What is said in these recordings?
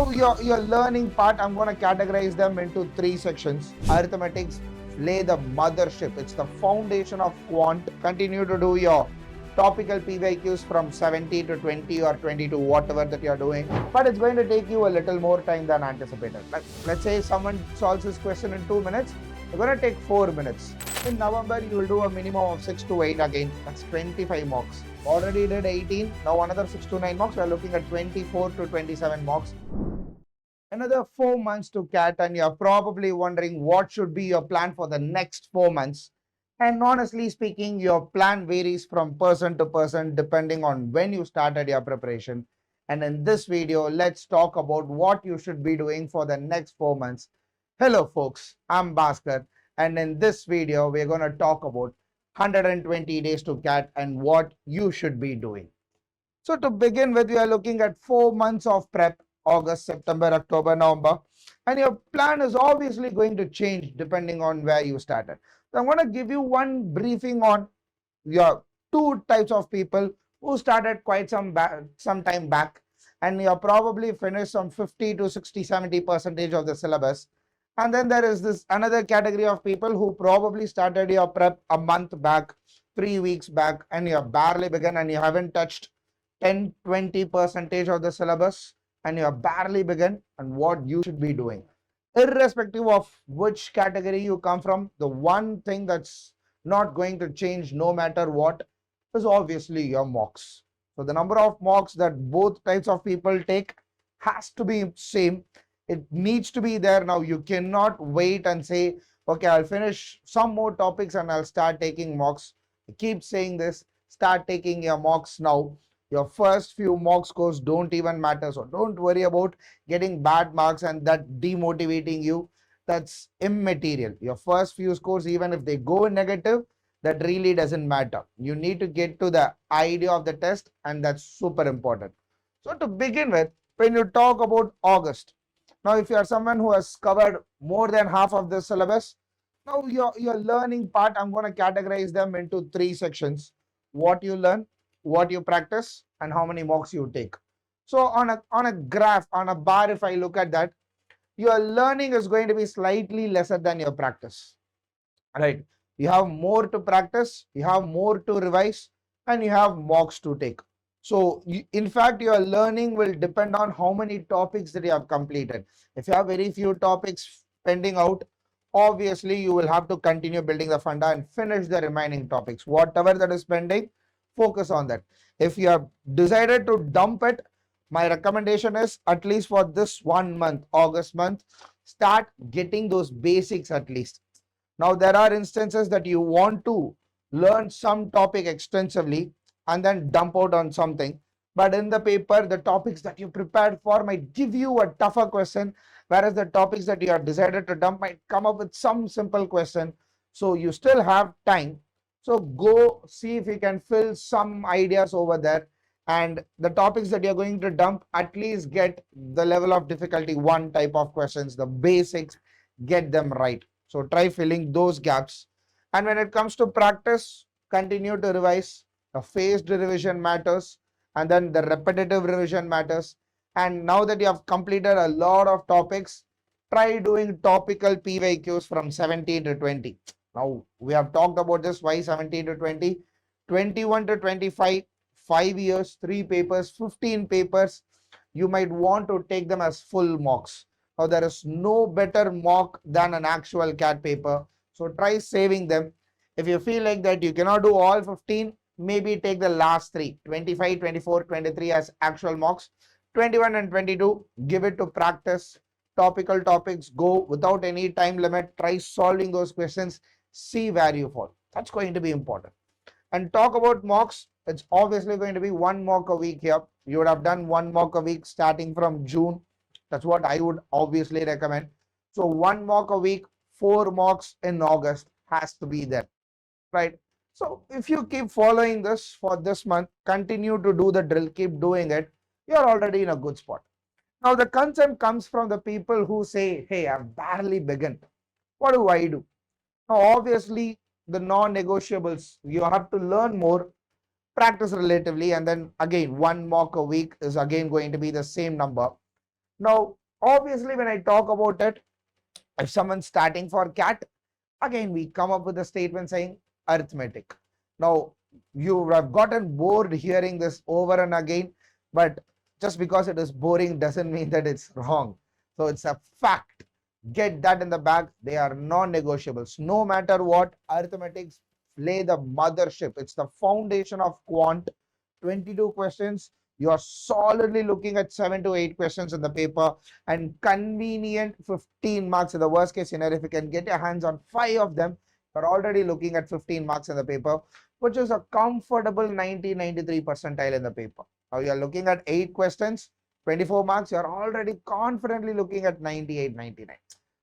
Now your learning part, I'm going to categorize them into three sections. Arithmetics, lay the mothership. It's the foundation of quant. Continue to do your topical PYQs from 70 to 20 or 22, whatever that you're doing. But it's going to take you a little more time than anticipated. Let's say someone solves this question in 2 minutes. It's going to take 4 minutes. In November, you will do a minimum of 6 to 8 again. That's 25 marks. Already did 18. Now another 6 to 9 marks. We're looking at 24 to 27 marks. Another 4 months to CAT, and you're probably wondering what should be your plan for the next 4 months. And honestly speaking, your plan varies from person to person depending on when you started your preparation. And in this video, let's talk about what you should be doing for the next 4 months. Hello folks, I'm Bhaskar, and in this video, we're going to talk about 120 days to CAT and what you should be doing. So to begin with, we are looking at 4 months of prep: August, September, October, November. And your plan is obviously going to change depending on where you started. So I'm going to give you one briefing on your two types of people who started quite some time back, and you're probably finished some 50 to 60, 70% of the syllabus. And then there is this another category of people who probably started your prep a month back, 3 weeks back, and you're barely begun and you haven't touched 10-20% of the syllabus, and you're barely begun and what you should be doing. Irrespective of which category you come from, the one thing that's not going to change no matter what is obviously your mocks. So the number of mocks that both types of people take has to be same. It needs to be there. Now you cannot wait and say, okay, I'll finish some more topics and I'll start taking mocks. I keep saying this, start taking your mocks now. Your first few mock scores don't even matter. So don't worry about getting bad marks and that demotivating you. That's immaterial. Your first few scores, even if they go negative, that really doesn't matter. You need to get to the idea of the test, and that's super important. So to begin with, when you talk about August, now if you are someone who has covered more than half of the syllabus, now your learning part, I'm going to categorize them into three sections: what you learn, what you practice, and how many mocks you take. So on a graph, on a bar, if I look at that, your learning is going to be slightly lesser than your practice. Right? You have more to practice, you have more to revise, and you have mocks to take. So in fact, your learning will depend on how many topics that you have completed. If you have very few topics pending out, obviously you will have to continue building the funda and finish the remaining topics. Whatever that is pending, focus on that. If you have decided to dump it, my recommendation is, at least for this 1 month, August month, start getting those basics at least. Now there are instances that you want to learn some topic extensively and then dump out on something, but in the paper, the topics that you prepared for might give you a tougher question, whereas the topics that you have decided to dump might come up with some simple question. So you still have time. So go see if you can fill some ideas over there, and the topics that you're going to dump, at least get the level of difficulty 1 type of questions, the basics, get them right. So try filling those gaps. And when it comes to practice, continue to revise. The phased revision matters, and then the repetitive revision matters. And now that you have completed a lot of topics, try doing topical PYQs from 17 to 20. Now we have talked about this, why 17 to 20, 21 to 25, 5 years, 3 papers, 15 papers. You might want to take them as full mocks. Now there is no better mock than an actual CAT paper. So try saving them. If you feel like that you cannot do all 15, maybe take the last 3, 25, 24, 23 as actual mocks. 21 and 22, give it to practice. Topical topics, go without any time limit. Try solving those questions. See where you fall. That's going to be important. And talk about mocks. It's obviously going to be 1 mock a week here. You would have done 1 mock a week starting from June. That's what I would obviously recommend. So 1 mock a week, 4 mocks in August has to be there, right? So if you keep following this for this month, continue to do the drill, keep doing it, you're already in a good spot. Now the concern comes from the people who say, hey, I've barely begun. What do I do? Now obviously the non-negotiables, you have to learn more, practice relatively, and then again 1 mock a week is again going to be the same number. Now, obviously, when I talk about it, if someone's starting for CAT, again, we come up with a statement saying arithmetic. Now, you have gotten bored hearing this over and again, but just because it is boring doesn't mean that it's wrong. So it's a fact. Get that in the bag. They are non-negotiables. No matter what, arithmetics lay the mothership. It's the foundation of quant. 22 questions. You are solidly looking at 7 to 8 questions in the paper and convenient 15 marks in the worst case scenario. If you can get your hands on 5 of them, you're already looking at 15 marks in the paper, which is a comfortable 93 percentile in the paper. Now you're looking at 8 questions, 24 marks, you're already confidently looking at 98, 99.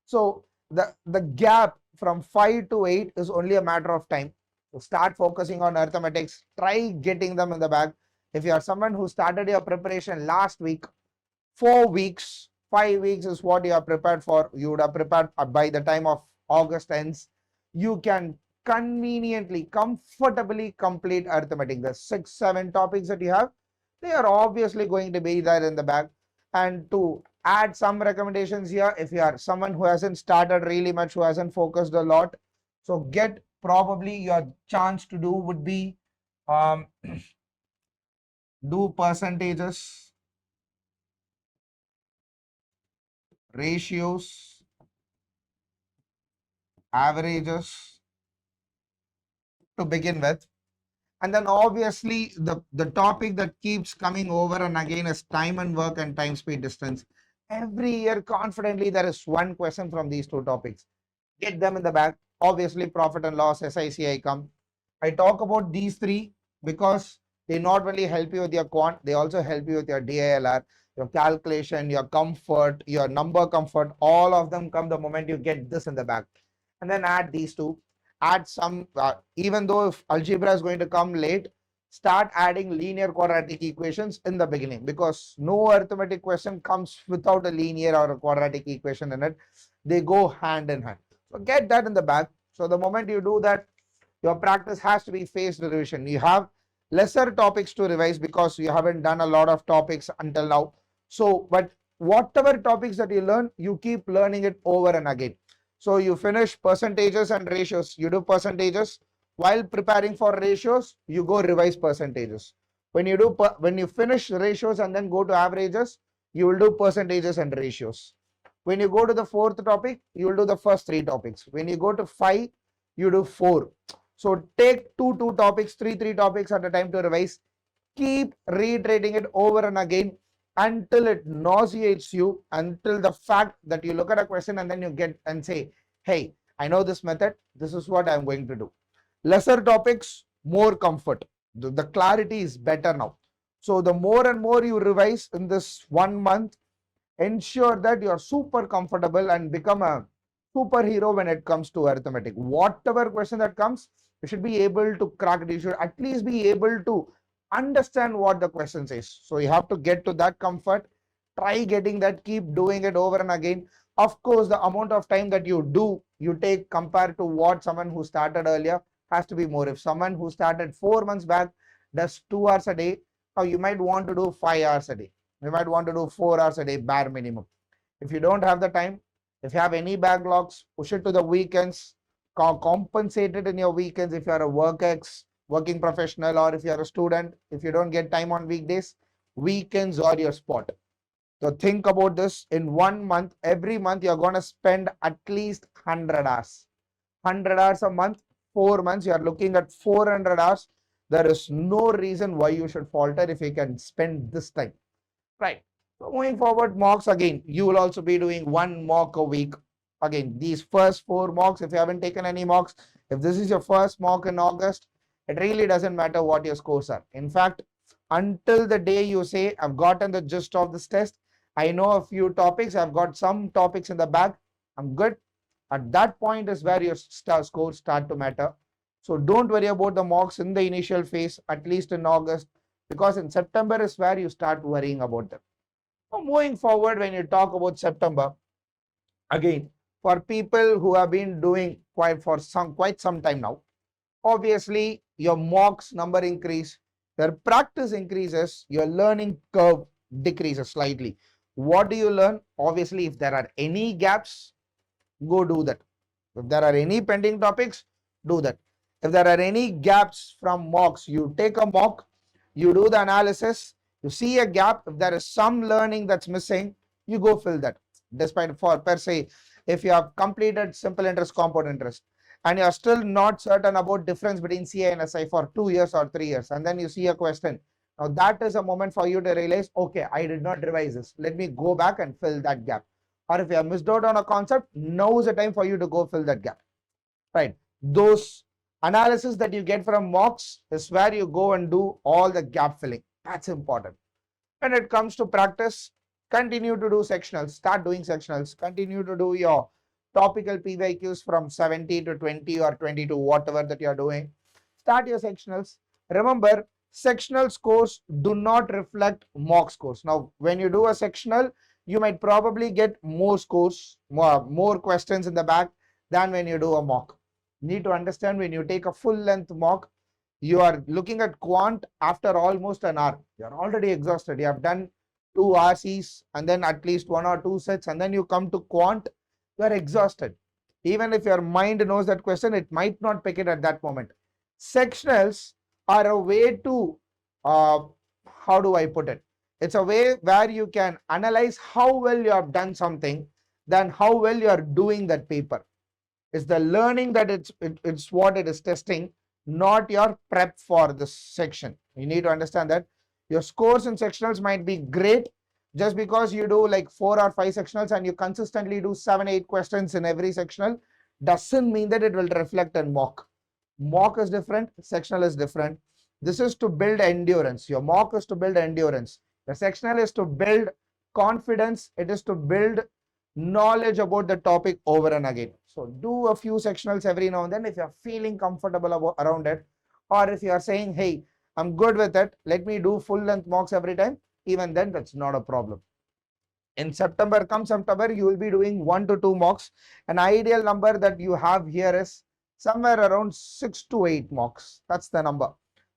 So the gap from 5 to 8 is only a matter of time. So start focusing on arithmetics, try getting them in the bag. If you are someone who started your preparation last week, 4 weeks, 5 weeks is what you are prepared for. You would have prepared by the time of August ends. You can conveniently, comfortably complete arithmetic. The 6, 7 topics that you have, they are obviously going to be there in the bag. And to add some recommendations here, if you are someone who hasn't started really much, who hasn't focused a lot, so get probably your chance to do would be do percentages, ratios, averages to begin with. And then obviously the topic that keeps coming over and again is time and work and time speed distance. Every year confidently there is one question from these two topics. Get them in the bag. Obviously profit and loss, SIC, come. I talk about these three because they not only help you with your quant, they also help you with your DILR, your calculation, your comfort, your number comfort. All of them come the moment you get this in the bag. And then add these two. Add some, even though if algebra is going to come late, start adding linear quadratic equations in the beginning, because no arithmetic question comes without a linear or a quadratic equation in it. They go hand in hand. So get that in the bag. So the moment you do that, your practice has to be phased revision. You have lesser topics to revise because you haven't done a lot of topics until now. So, but whatever topics that you learn, you keep learning it over and again. So you finish percentages and ratios, you do percentages. While preparing for ratios, you go revise percentages. When you finish ratios and then go to averages, you will do percentages and ratios. When you go to the fourth topic, you will do the first 3 topics. When you go to 5, you do 4. So take two topics, three topics at a time to revise. Keep reiterating it over and again until it nauseates you, until the fact that you look at a question and then you get and say, hey, I know this method. This is what I'm going to do. Lesser topics, more comfort. The clarity is better now. So the more and more you revise in this 1 month, ensure that you're super comfortable and become a superhero when it comes to arithmetic. Whatever question that comes, you should be able to crack it. You should at least be able to understand what the question says. So you have to get to that comfort. Try getting that, keep doing it over and again. Of course, the amount of time that you take compared to what someone who started earlier has to be more. If someone who started 4 months back does 2 hours a day, now you might want to do 5 hours a day. You might want to do 4 hours a day bare minimum. If you don't have the time, if you have any backlogs, push it to the weekends, compensate it in your weekends. If you are a working professional, or if you are a student, if you don't get time on weekdays, weekends are your spot. So think about this. In 1 month, every month you're going to spend at least 100 hours. 100 hours a month, 4 months, you're looking at 400 hours. There is no reason why you should falter if you can spend this time. Right. So moving forward, mocks again, you will also be doing 1 mock a week. Again, these first 4 mocks, if you haven't taken any mocks, if this is your first mock in August, it really doesn't matter what your scores are. In fact, until the day you say, I've gotten the gist of this test, I know a few topics, I've got some topics in the bag, I'm good. At that point is where your scores start to matter. So don't worry about the mocks in the initial phase, at least in August, because in September is where you start worrying about them. So moving forward, when you talk about September, again, for people who have been doing quite some time now, obviously your mocks number increase, your practice increases, your learning curve decreases slightly. What do you learn? Obviously, if there are any gaps, go do that. If there are any pending topics, do that. If there are any gaps from mocks, you take a mock, you do the analysis, you see a gap. If there is some learning that's missing, you go fill that. Despite for per se, if you have completed simple interest, compound interest, and you are still not certain about difference between CI and SI for 2 years or 3 years, and then you see a question, now that is a moment for you to realize, okay, I did not revise this. Let me go back and fill that gap. Or if you have missed out on a concept, now is the time for you to go fill that gap, right? Those analysis that you get from mocks is where you go and do all the gap filling. That's important. When it comes to practice, continue to do sectionals, start doing sectionals, continue to do your topical PYQs from 70 to 20 or 20 to whatever that you're doing. Start your sectionals. Remember, sectional scores do not reflect mock scores. Now, when you do a sectional, you might probably get more scores, more questions in the back than when you do a mock. You need to understand, when you take a full length mock, you are looking at quant after almost an hour. You're already exhausted. You have done 2 RCs and then at least 1 or 2 sets, and then you come to quant, you are exhausted. Even if your mind knows that question, it might not pick it at that moment. Sectionals are a way to, how do I put it? It's a way where you can analyze how well you have done something than how well you are doing that paper. It's the learning that it's what it is testing, not your prep for this section. You need to understand that your scores in sectionals might be great just because you do like 4 or 5 sectionals and you consistently do 7, 8 questions in every sectional, doesn't mean that it will reflect in mock. Mock is different, sectional is different. This is to build endurance. Your mock is to build endurance. The sectional is to build confidence. It is to build knowledge about the topic over and again. So do a few sectionals every now and then if you're feeling comfortable around it, or if you are saying, hey, I'm good with it, let me do full length mocks every time, even then that's not a problem. In September, come September, you will be doing 1 to 2 mocks. An ideal number that you have here is somewhere around 6 to 8 mocks. That's the number.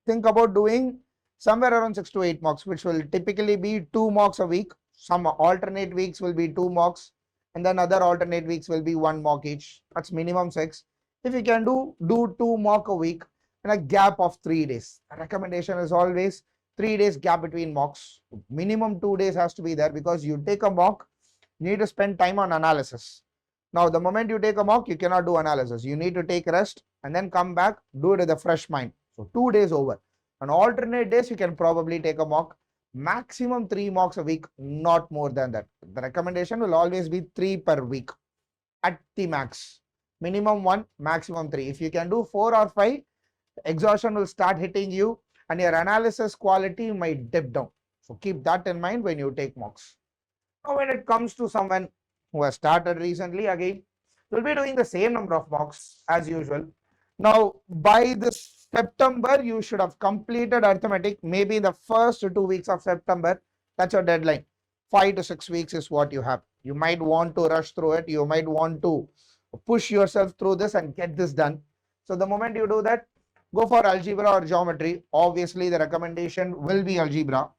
Think about doing somewhere around 6 to 8 mocks, which will typically be 2 mocks a week. Some alternate weeks will be 2 mocks, and then other alternate weeks will be 1 mock each. That's minimum 6. If you can do 2 mock a week in a gap of 3 days. The recommendation is always 3 days gap between mocks. Minimum 2 days has to be there, because you take a mock, you need to spend time on analysis. Now, the moment you take a mock, you cannot do analysis. You need to take rest and then come back, do it with a fresh mind. So 2 days over. On alternate days, you can probably take a mock. Maximum 3 mocks a week, not more than that. The recommendation will always be 3 per week at the max. Minimum 1, maximum 3. If you can do 4 or 5, exhaustion will start hitting you and your analysis quality might dip down. So keep that in mind when you take mocks. Now, when it comes to someone who has started recently, again, you'll be doing the same number of mocks as usual. Now, by this September, you should have completed arithmetic, maybe in the first 2 weeks of September. That's your deadline. 5 to 6 weeks is what you have. You might want to rush through it. You might want to push yourself through this and get this done. So the moment you do that, go for algebra or geometry. Obviously, the recommendation will be algebra,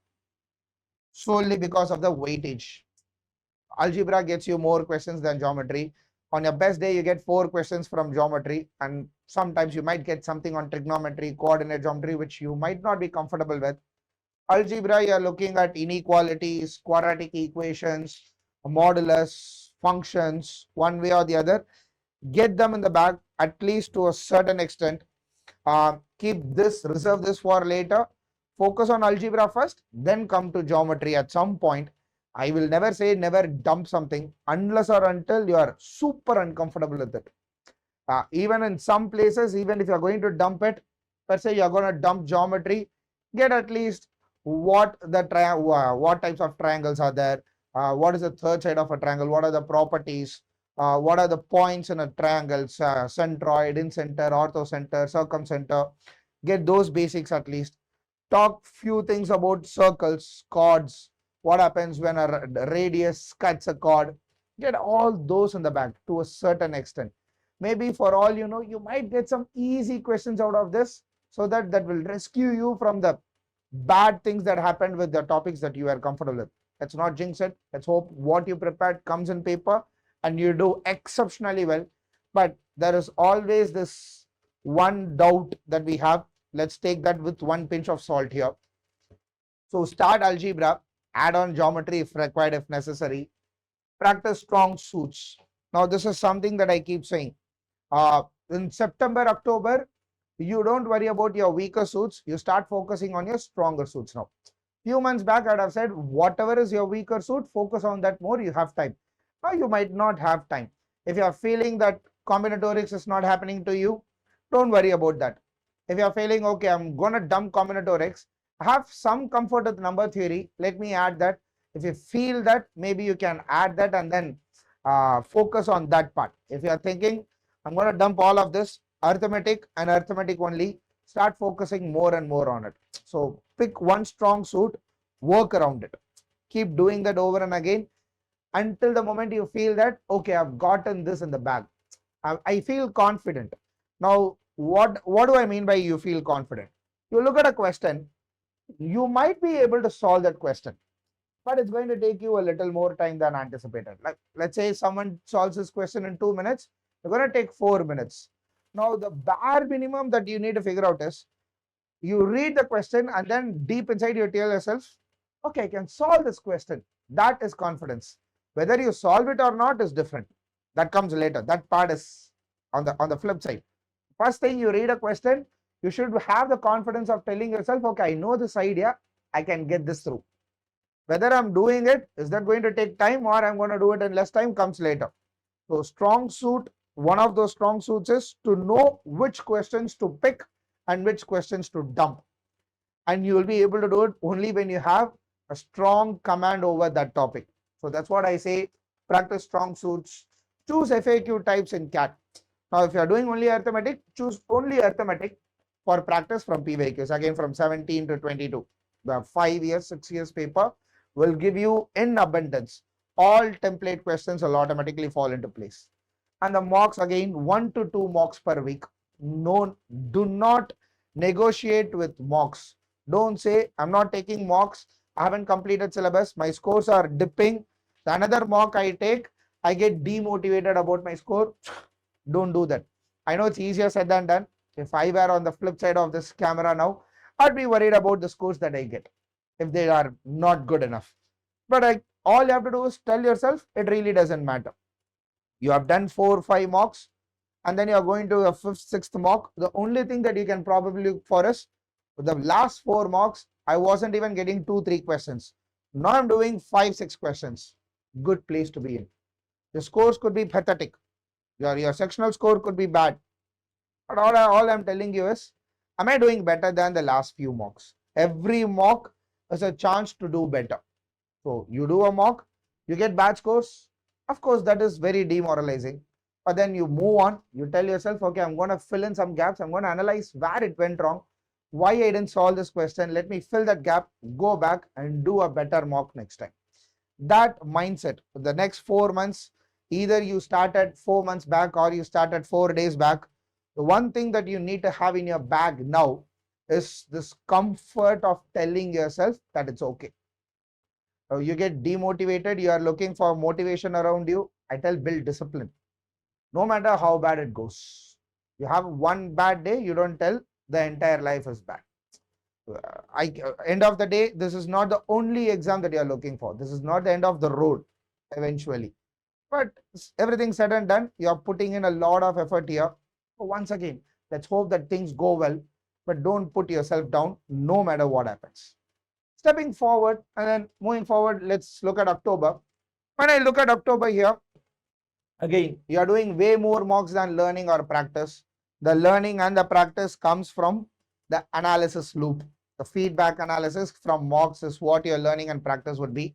solely because of the weightage. Algebra gets you more questions than geometry. On your best day, you get 4 questions from geometry, and sometimes you might get something on trigonometry, coordinate geometry, which you might not be comfortable with. Algebra, you're looking at inequalities, quadratic equations, modulus, functions, one way or the other. Get them in the bag, at least to a certain extent. Reserve this for later. Focus on algebra first, then come to geometry at some point. I will never say never dump something unless or until you are super uncomfortable with it. Even in some places, even if you are going to dump it, let's say you are going to dump geometry, get at least what types of triangles are there, what is the third side of a triangle, what are the properties, what are the points in a triangle, centroid, incenter, orthocenter, circumcenter. Get those basics at least. Talk few things about circles, chords, what happens when a radius cuts a chord. Get all those in the bag to a certain extent. Maybe for all you know, you might get some easy questions out of this, so that will rescue you from the bad things that happened with the topics that you are comfortable with. Let's not jinx it. Let's hope what you prepared comes in paper and you do exceptionally well. But there is always this one doubt that we have. Let's take that with one pinch of salt here. So start algebra, add on geometry if required, if necessary. Practice strong suits. Now this is something that I keep saying. In September, October, you don't worry about your weaker suits. You start focusing on your stronger suits now. Few months back, I'd have said, whatever is your weaker suit, focus on that more. You have time. Now you might not have time. If you are feeling that combinatorics is not happening to you, don't worry about that. If you are feeling, okay, I'm going to dump combinatorics, have some comfort with number theory. Let me add that. If you feel that, maybe you can add that and then focus on that part. If you are thinking, I'm going to dump all of this, arithmetic and arithmetic only, start focusing more and more on it. So pick one strong suit, work around it. Keep doing that over and again until the moment you feel that, okay, I've gotten this in the bag. I feel confident. Now, what do I mean by you feel confident? You look at a question, you might be able to solve that question, but it's going to take you a little more time than anticipated. Like, let's say someone solves this question in 2 minutes, you're going to take 4 minutes. Now, the bare minimum that you need to figure out is, you read the question and then deep inside you tell yourself, okay, I can solve this question. That is confidence. Whether you solve it or not is different. That comes later. That part is on the flip side. First thing, you read a question, you should have the confidence of telling yourself, okay, I know this idea, I can get this through. Whether I'm doing it, is that going to take time or I'm going to do it in less time, comes later. So strong suit, one of those strong suits is to know which questions to pick and which questions to dump. And you will be able to do it only when you have a strong command over that topic. So that's what I say, practice strong suits, choose FAQ types in CAT. Now, if you are doing only arithmetic, choose only arithmetic for practice from PYQs, again from 17 to 22. The 5 years, 6 years paper will give you in abundance. All template questions will automatically fall into place. And the mocks, again, 1 to 2 mocks per week. No, do not negotiate with mocks. Don't say, I'm not taking mocks, I haven't completed syllabus, my scores are dipping. The another mock I take, I get demotivated about my score. Don't do that. I know it's easier said than done. If I were on the flip side of this camera now, I'd be worried about the scores that I get if they are not good enough. But all you have to do is tell yourself, it really doesn't matter. You have done 4 or 5 mocks and then you are going to a 5th, 6th mock. The only thing that you can probably look for is the last 4 mocks, I wasn't even getting 2, 3 questions. Now I'm doing 5, 6 questions. Good place to be in. The scores could be pathetic. Your sectional score could be bad. But all I'm telling you is, am I doing better than the last few mocks? Every mock is a chance to do better. So you do a mock, you get bad scores. Of course, that is very demoralizing. But then you move on. You tell yourself, okay, I'm going to fill in some gaps. I'm going to analyze where it went wrong, why I didn't solve this question. Let me fill that gap, go back and do a better mock next time. That mindset, the next 4 months, either you started 4 months back or you started 4 days back. The one thing that you need to have in your bag now is this comfort of telling yourself that it's okay. You get demotivated, you are looking for motivation around you. I tell, build discipline. No matter how bad it goes. You have one bad day, you don't tell the entire life is bad. End of the day, this is not the only exam that you are looking for. This is not the end of the road eventually. But everything said and done, you are putting in a lot of effort here. So once again, let's hope that things go well, but don't put yourself down no matter what happens. Stepping forward and then moving forward, let's look at October. When I look at October here, again, you are doing way more mocks than learning or practice. The learning and the practice comes from the analysis loop. The feedback analysis from mocks is what your learning and practice would be.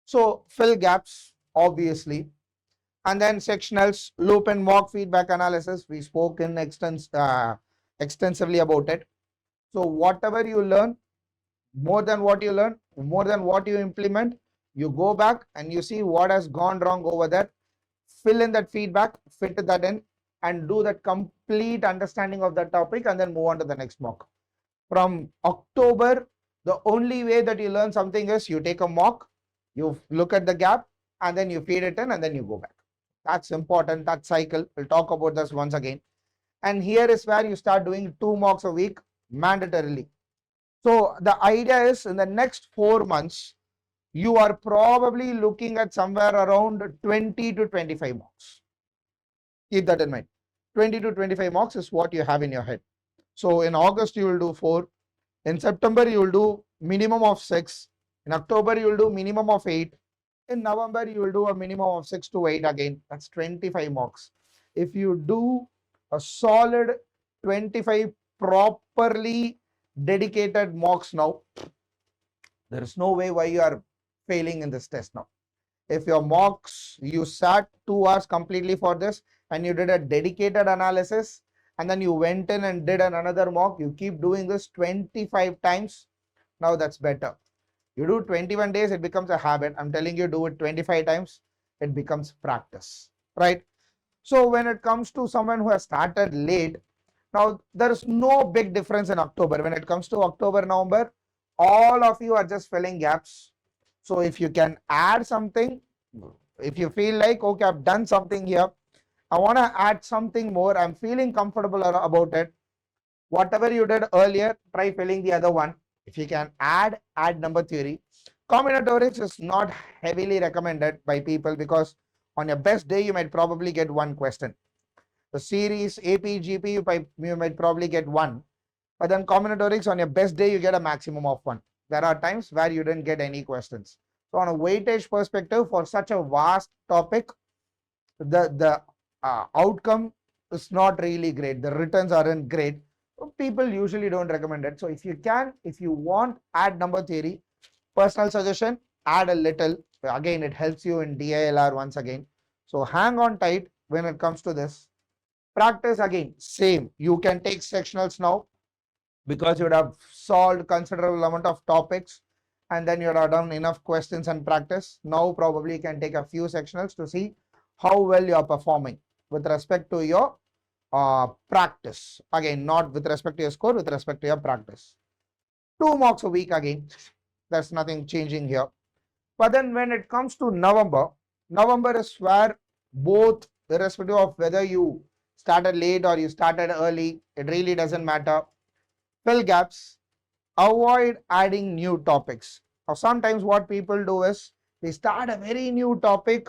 So fill gaps, obviously. And then sectionals, loop and mock feedback analysis. We spoke in extensively about it. So whatever you learn, more than what you learn, more than what you implement, you go back and you see what has gone wrong over there. Fill in that feedback, fit that in, and do that complete understanding of that topic and then move on to the next mock. From October, the only way that you learn something is you take a mock, You look at the gap and then you feed it in and then you go back. That's important, that cycle. We'll talk about this once again. And here is where you start doing 2 mocks a week mandatorily. So the idea is in the next 4 months, you are probably looking at somewhere around 20 to 25 mocks. Keep that in mind. 20 to 25 mocks is what you have in your head. So in August, you will do 4. In September, you will do minimum of 6. In October, you will do minimum of 8. In November, you will do a minimum of 6 to 8 again. That's 25 mocks. If you do a solid 25 properly dedicated mocks now, there is no way why you are failing in this test now. If your mocks, you sat 2 hours completely for this and you did a dedicated analysis and then you went in and did another mock, you keep doing this 25 times, now that's better. You do 21 days, it becomes a habit. I'm telling you, do it 25 times, it becomes practice, right? So when it comes to someone who has started late, now there is no big difference in October. When it comes to October, November, all of you are just filling gaps. So if you can add something, if you feel like, okay, I've done something here, I want to add something more, I'm feeling comfortable about it. Whatever you did earlier, try filling the other one. If you can add number theory. Combinatorics is not heavily recommended by people because on your best day, you might probably get 1 question. The series, AP, GP, you might probably get 1. But then combinatorics, on your best day, you get a maximum of 1. There are times where you didn't get any questions. So on a weightage perspective, for such a vast topic, the outcome is not really great. The returns aren't great. People usually don't recommend it. So if you want, add number theory. Personal suggestion, add a little. Again, it helps you in DILR once again. So hang on tight when it comes to this. Practice again, same. You can take sectionals now because you would have solved considerable amount of topics and then you would have done enough questions and practice. Now probably you can take a few sectionals to see how well you are performing with respect to your practice. Again, not with respect to your score, with respect to your practice. 2 mocks a week again. There's nothing changing here. But then when it comes to November, November is where both, irrespective of whether you started late or you started early, it really doesn't matter. Fill gaps, avoid adding new topics. Now, sometimes what people do is they start a very new topic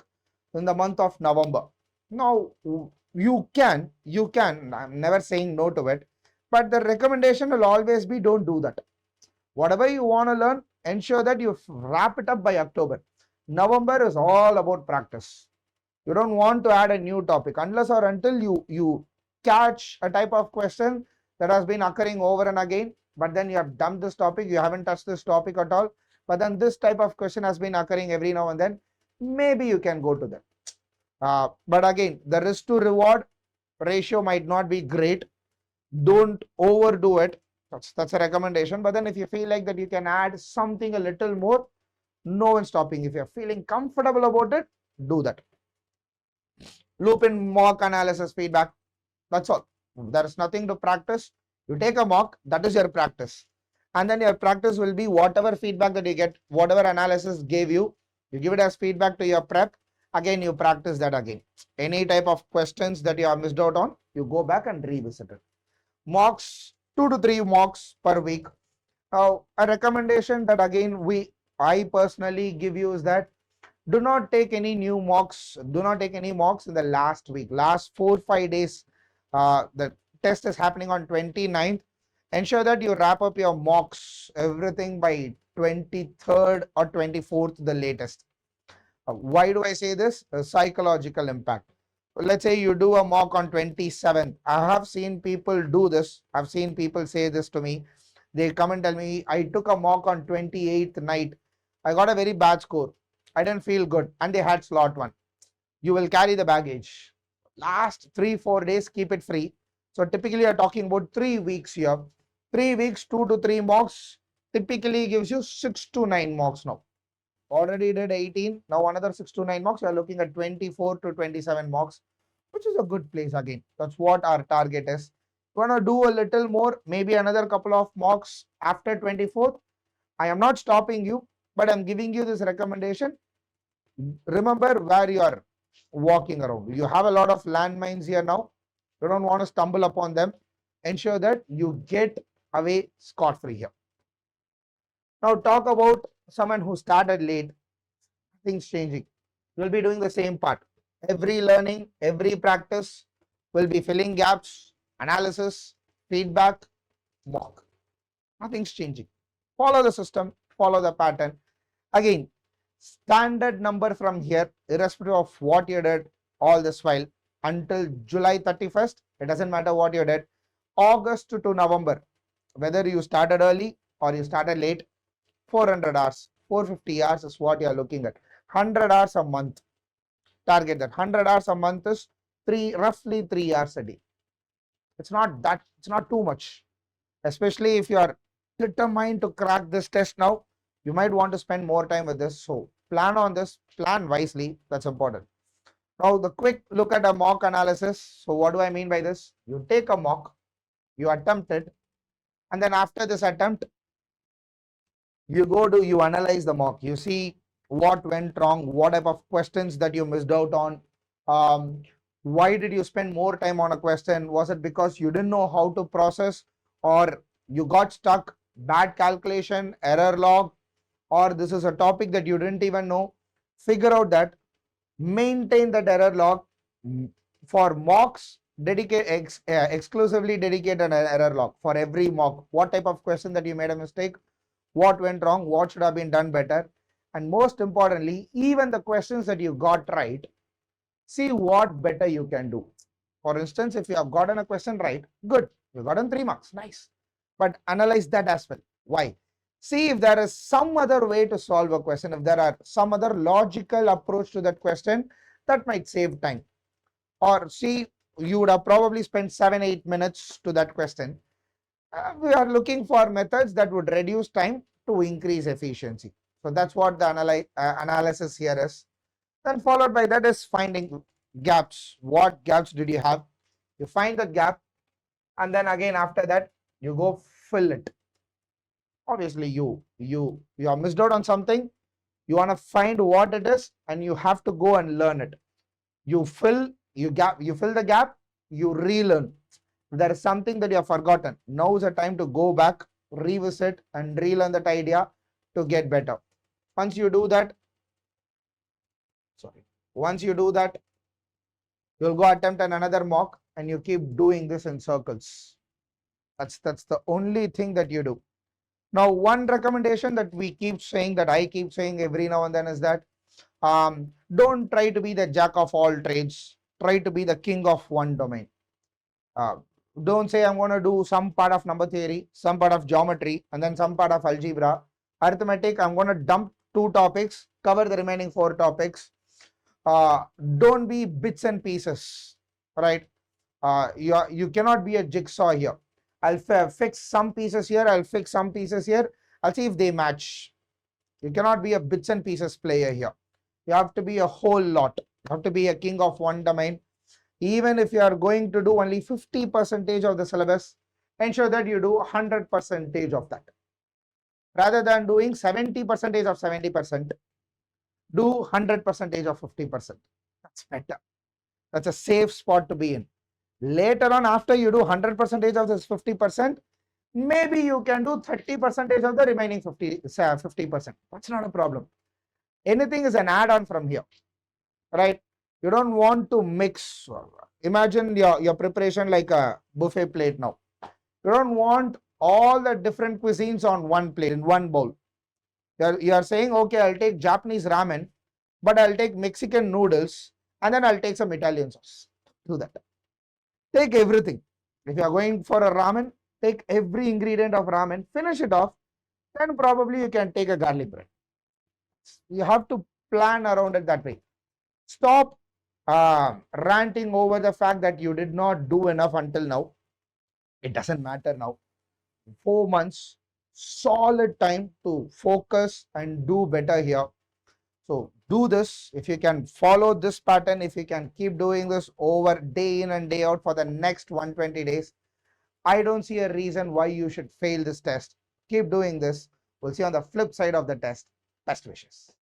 in the month of November. Now, you can, I'm never saying no to it, but the recommendation will always be don't do that. Whatever you want to learn, ensure that you wrap it up by October. November is all about practice. You don't want to add a new topic unless or until you catch a type of question that has been occurring over and again, but then you have dumped this topic, you haven't touched this topic at all, but then this type of question has been occurring every now and then, maybe you can go to that. But again, the risk to reward ratio might not be great. Don't overdo it. That's a recommendation. But then if you feel like that you can add something a little more, no one's stopping. If you're feeling comfortable about it, do that. Loop in mock analysis feedback. That's all. There is nothing to practice. You take a mock, that is your practice. And then your practice will be whatever feedback that you get, whatever analysis gave you, you give it as feedback to your prep. Again, you practice that again. Any type of questions that you have missed out on, you go back and revisit it. Mocks, 2 to 3 mocks per week. Now, a recommendation that again I personally give you is that do not take any new mocks. Do not take any mocks in the last week. Last 4-5 days, the test is happening on 29th. Ensure that you wrap up your mocks, everything by 23rd or 24th, the latest. Why do I say this? A psychological impact. Let's say you do a mock on 27th. I have seen people do this. I've seen people say this to me. They come and tell me, I took a mock on 28th night. I got a very bad score. I didn't feel good. And they had slot 1. You will carry the baggage. Last 3-4 days, keep it free. So typically you're talking about 3 weeks here. 3 weeks, 2 to 3 mocks typically gives you 6 to 9 mocks now. Already did 18. Now another 6 to 9 mocks. You're looking at 24 to 27 mocks, which is a good place again. That's what our target is. You want to do a little more, maybe another couple of mocks after 24th. I am not stopping you. but I'm giving you this recommendation. Remember where you are walking around. You have a lot of landmines here now. You don't want to stumble upon them. Ensure that you get away scot-free here. Now talk about someone who started late, things changing. You'll be doing the same part. Every learning, every practice will be filling gaps, analysis, feedback, mock. Nothing's changing. Follow the system, follow the pattern. Again, standard number from here, irrespective of what you did all this while until July 31st, it doesn't matter what you did, August to November, whether you started early or you started late, 400 hours, 450 hours is what you are looking at. 100 hours a month. Target that. 100 hours a month is roughly 3 hours a day. It's not too much. Especially if you are determined to crack this test now, you might want to spend more time with this. So plan on this, plan wisely. That's important. Now the quick look at a mock analysis. So what do I mean by this? You take a mock, you attempt it, and then after this attempt, you analyze the mock. You see what went wrong, what type of questions that you missed out on. Why did you spend more time on a question? Was it because you didn't know how to process, or you got stuck, bad calculation, error log, or this is a topic that you didn't even know? Figure out that, maintain that error log. For mocks, exclusively dedicate an error log for every mock. What type of question that you made a mistake, what went wrong, what should have been done better, and most importantly, even the questions that you got right, see what better you can do. For instance, if you have gotten a question right, good, you gotten 3 marks, nice, but analyze that as well. Why? See if there is some other way to solve a question, if there are some other logical approach to that question that might save time. Or see, you would have probably spent 7-8 minutes to that question. We are looking for methods that would reduce time to increase efficiency. So that's what the analysis here is. Then followed by that is finding gaps. What gaps did you have? You find the gap, and then again after that you go fill it. Obviously you are missed out on something. You want to find what it is, and you have to go and learn it. You fill the gap, you relearn. If there is something that you have forgotten, now is the time to go back, revisit, and relearn that idea to get better. Once you do that, you'll go attempt another mock, and you keep doing this in circles. That's the only thing that you do. Now, one recommendation that I keep saying every now and then is that don't try to be the jack of all trades. Try to be the king of one domain. Don't say I'm going to do some part of number theory, some part of geometry, and then some part of algebra. Arithmetic, I'm going to dump 2 topics, cover the remaining 4 topics. Don't be bits and pieces, right? You cannot be a jigsaw here. I'll fix some pieces here, I'll fix some pieces here, I'll see if they match. You cannot be a bits and pieces player here. You have to be a whole lot. You have to be a king of one domain. Even if you are going to do only 50% of the syllabus, ensure that you do 100% of that. Rather than doing 70% of 70%, do 100% of 50%. That's better. That's a safe spot to be in. Later on, after you do 100% of this 50%, maybe you can do 30% of the remaining 50%. That's not a problem. Anything is an add-on from here, right? You don't want to mix. Imagine your preparation like a buffet plate now. You don't want all the different cuisines on one plate, in one bowl. You are saying, okay, I'll take Japanese ramen, but I'll take Mexican noodles, and then I'll take some Italian sauce. Do that. Take everything. If you are going for a ramen, take every ingredient of ramen, finish it off, then probably you can take a garlic bread. You have to plan around it that way. Stop ranting over the fact that you did not do enough until now. It doesn't matter now. 4 months, solid time to focus and do better here. So do this. If you can follow this pattern, if you can keep doing this over day in and day out for the next 120 days, I don't see a reason why you should fail this test. Keep doing this. We'll see on the flip side of the test. Best wishes.